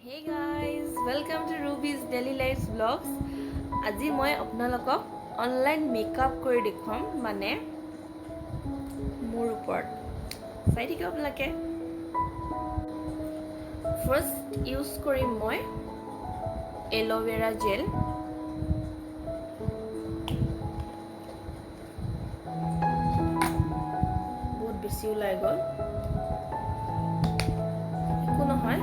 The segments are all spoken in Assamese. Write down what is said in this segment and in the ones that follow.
Hey guys, welcome to Ruby's Daily Lives Vlogs. আজি মই আপোনালোকক অনলাইন মেকআপ কৰি দেখুৱাম মানে মোৰ ওপৰত চাই থাকিব আপোনালোকে ফাৰ্ষ্ট ইউজ কৰিম মই এল'ভেৰা জেল বহুত বেছি ওলাই গ'ল একো নহয়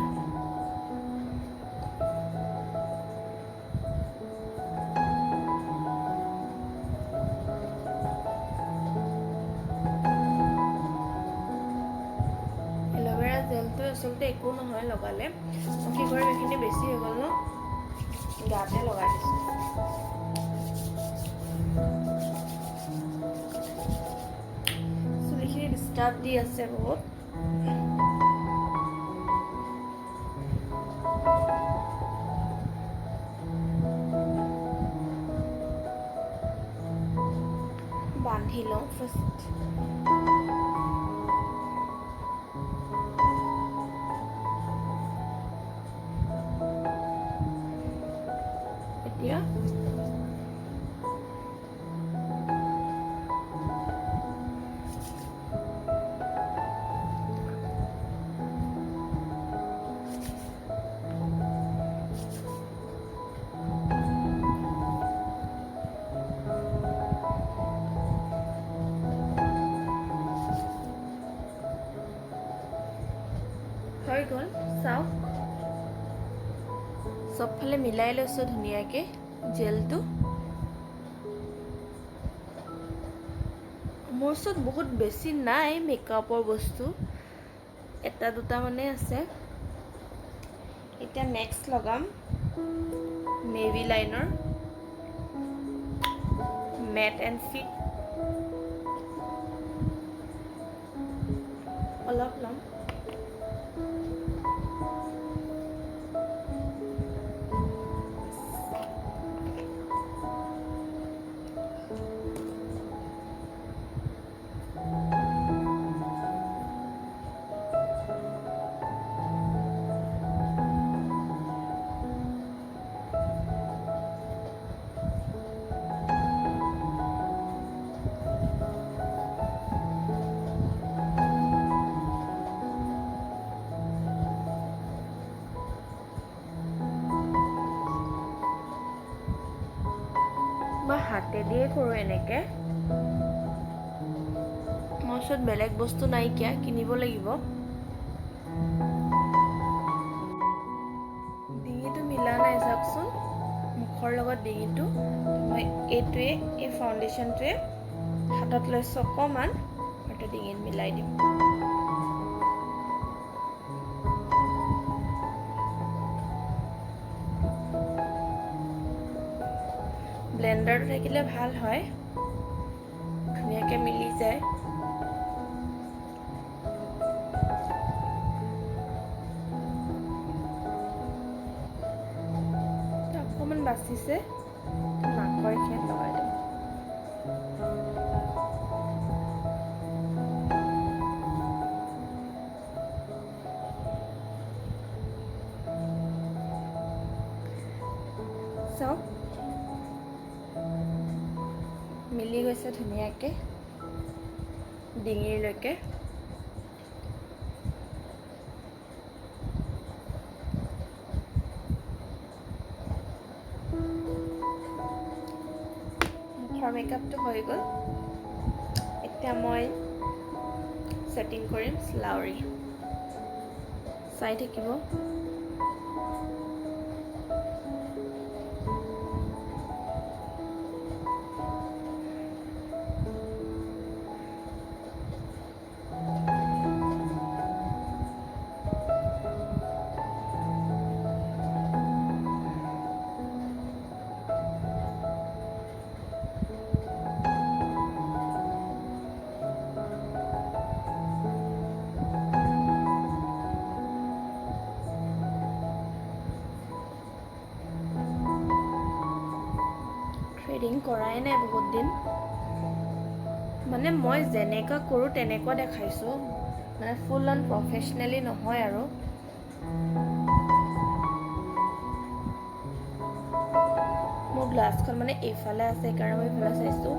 জেলটো আচলতে একো নহয় লগালে মই কি কৰিম এইখিনি বেছি হৈ গ'ল ন গাতে লগাই দিছোঁ চুলিখিনি ডিষ্টাৰ্ব দি আছে বহুত বান্ধি লওঁ ফাৰ্ষ্ট এতিয়া হৈ গ'ল চাওক চবফালে মিলাই লৈছোঁ ধুনীয়াকৈ জেলটো মোৰ ওচৰত বহুত বেছি নাই মেকআপৰ বস্তু এটা দুটা মানে আছে এতিয়া নেক্সট লগাম মেভিলাইনৰ মেট এণ্ড ফিট অলপ ল'ম মই হাতে দিয়ে কৰোঁ এনেকৈ মোৰ ওচৰত বেলেগ বস্তু নাইকিয়া কিনিব লাগিব ডিঙিটো মিলা নাই চাওকচোন মুখৰ লগত ডিঙিটো মই এইটোৱে এই ফাউণ্ডেশ্যনটোৱে হাতত লৈছোঁ অকণমান আৰু ডিঙিত মিলাই দিম ব্লেণ্ডাৰটো থাকিলে ভাল হয় ধুনীয়াকৈ মিলি যায় অকণমান বাচিছে নাকৰ এইখিনিত লগাই দিম চাওক মিলি গৈছে ধুনীয়াকৈ ডিঙিলৈকে মুখৰ মেকআপটো হৈ গ'ল এতিয়া মই ছেটিং কৰিম স্লাউৰি চাই থাকিব থ্ৰেডিং কৰাই নাই বহুত দিন মানে মই যেনেকুৱা কৰোঁ তেনেকুৱা দেখাইছোঁ মানে ফুল অন প্ৰফেচনেলি নহয় আৰু গ্লাছখন মানে এইফালে আছে, সেইকাৰণে মই এইফালে চাইছোঁ।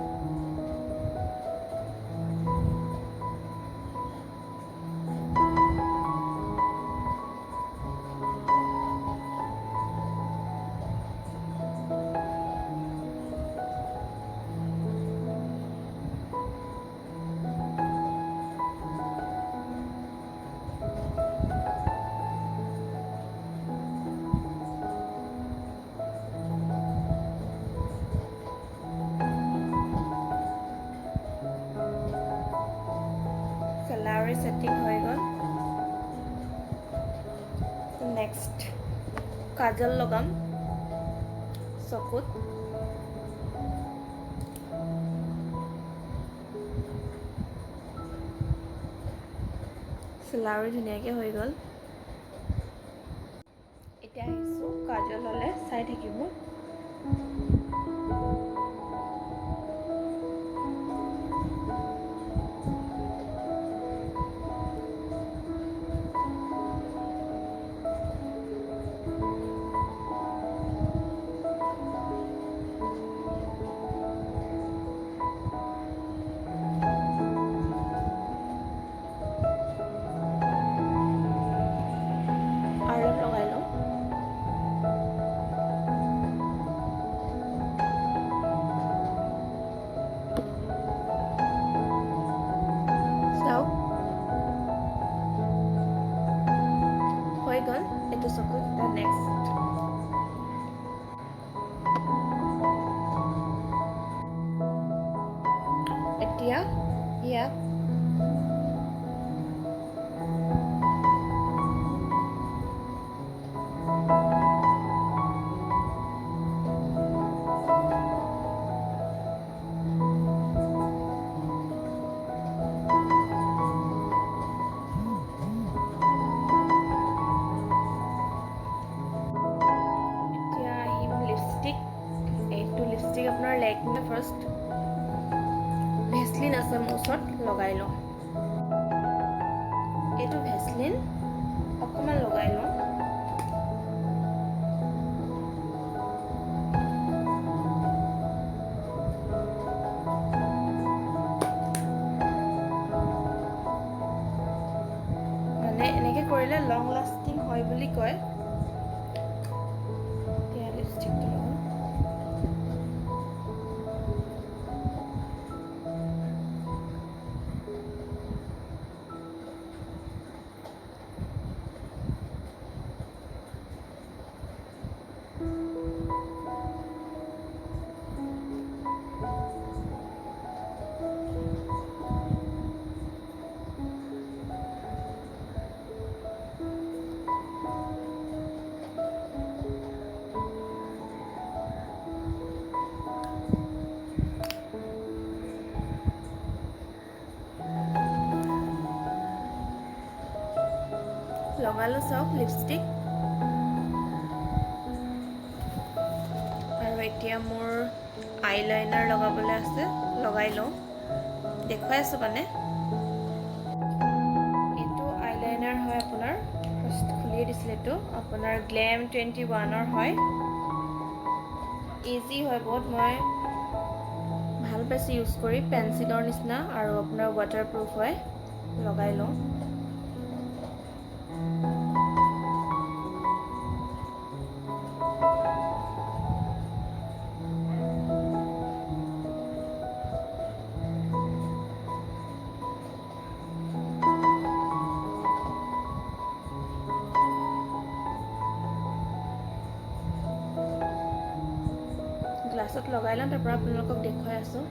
কালাৰ ছেটিং হৈ গ'ল। নেক্সট কাজল লগাম চকুত। কালাৰ ধুনীয়াকৈ হৈ গ'ল। এতিয়া আহিছোঁ কাজললৈ, চাই থাকিব। আৰু লগাই লওঁ। চাওক হৈ গ'ল এইটো চকুত। নেক্সট এতিয়া ইয়াক এইটো লিপষ্টিক আপোনাৰ লেকমি ফাৰ্ষ্ট ভেচলিন আছে মোৰ ওচৰত, লগাই লওঁ। এইটো ভেচলিন অকণমান লগাই লওঁ। মানে এনেকৈ কৰিলে লং লাষ্টিং হয় বুলি কয়। এতিয়া লিপষ্টিকটো লগাওঁ। লগালোঁ চাওক লিপষ্টিক। আৰু এতিয়া মোৰ আইলাইনাৰ লগাবলৈ আছে, লগাই লওঁ। দেখুৱাই আছোঁ মানে। এইটো আইলাইনাৰ হয় আপোনাৰ, ফাৰ্ষ্ট খুলিয়ে দিছিলে। এইটো আপোনাৰ গ্লেম 21ৰ হয়। ইজি হয় বহুত, মই ভাল পাইছোঁ ইউজ কৰি। পেঞ্চিলৰ নিচিনা আৰু আপোনাৰ ৱাটাৰপ্ৰুফ হয়। লগাই লওঁ। গ্লাছত লগাই লওঁ, তাৰপৰা আপোনালোকক দেখুৱাই আছোঁ।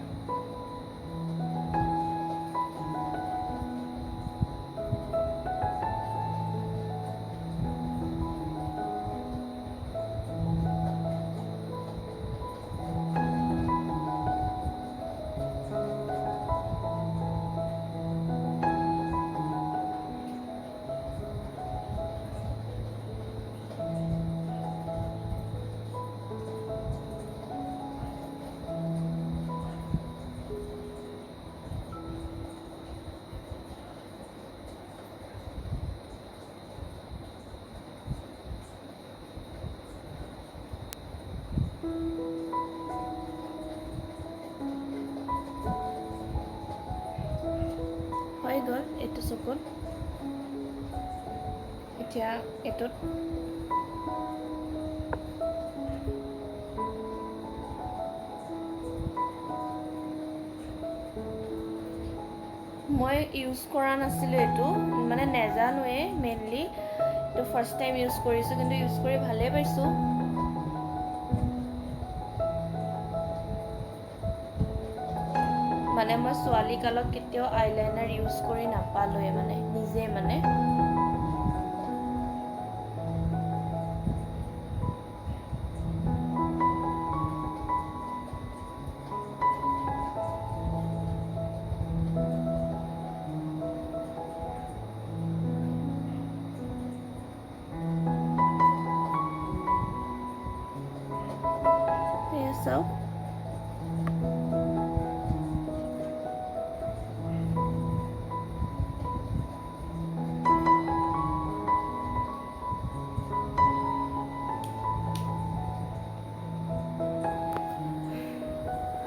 গ'ল। এতিয়া এইটোত মই ইউজ কৰা নাছিলোঁ, এইটো মানে নেজানোৱে মেইনলি, এইটো ফাৰ্ষ্ট টাইম ইউজ কৰিছোঁ, কিন্তু ইউজ কৰি ভালেই পাইছোঁ। মানে মই ছোৱালী কালত কেতিয়াও আইলাইনাৰ ইউজ কৰি নাপালোৱে, মানে নিজে মানে চাওক।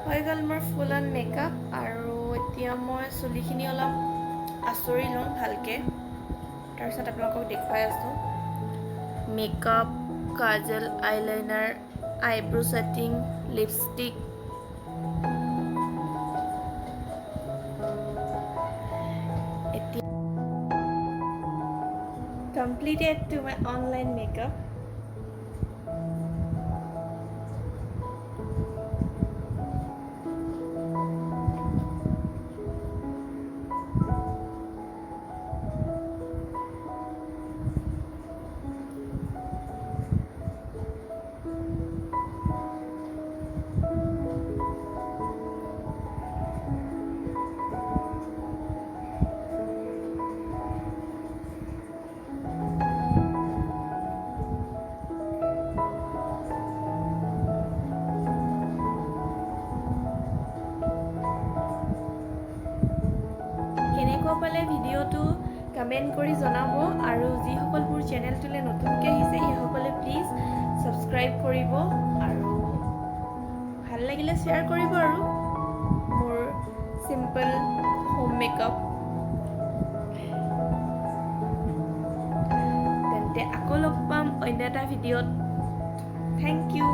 হৈ গ'ল মোৰ ফুল অন মেকআপ। আৰু এতিয়া মই চুলিখিনি অলপ আঁচুৰি লওঁ ভালকৈ, তাৰপিছত আপোনালোকক দেখুৱাই আছোঁ। মেকআপ, কাজল, আইলাইনাৰ, আইব্ৰ' ছেটিং, লিপষ্টিক, এতিয়া completed to my online makeup. কেনেকুৱা পালে ভিডিঅ'টো কমেণ্ট কৰি জনাব, আৰু যিসকল মোৰ চেনেলটোলৈ নতুনকৈ আহিছে সেইসকলে প্লিজ ছাবস্ক্ৰাইব কৰিব, আৰু ভাল লাগিলে শ্বেয়াৰ কৰিব, আৰু মোৰ চিম্পল হোম মেকআপ। তেন্তে আকৌ লগ পাম অন্য এটা ভিডিঅ'ত। Thank U.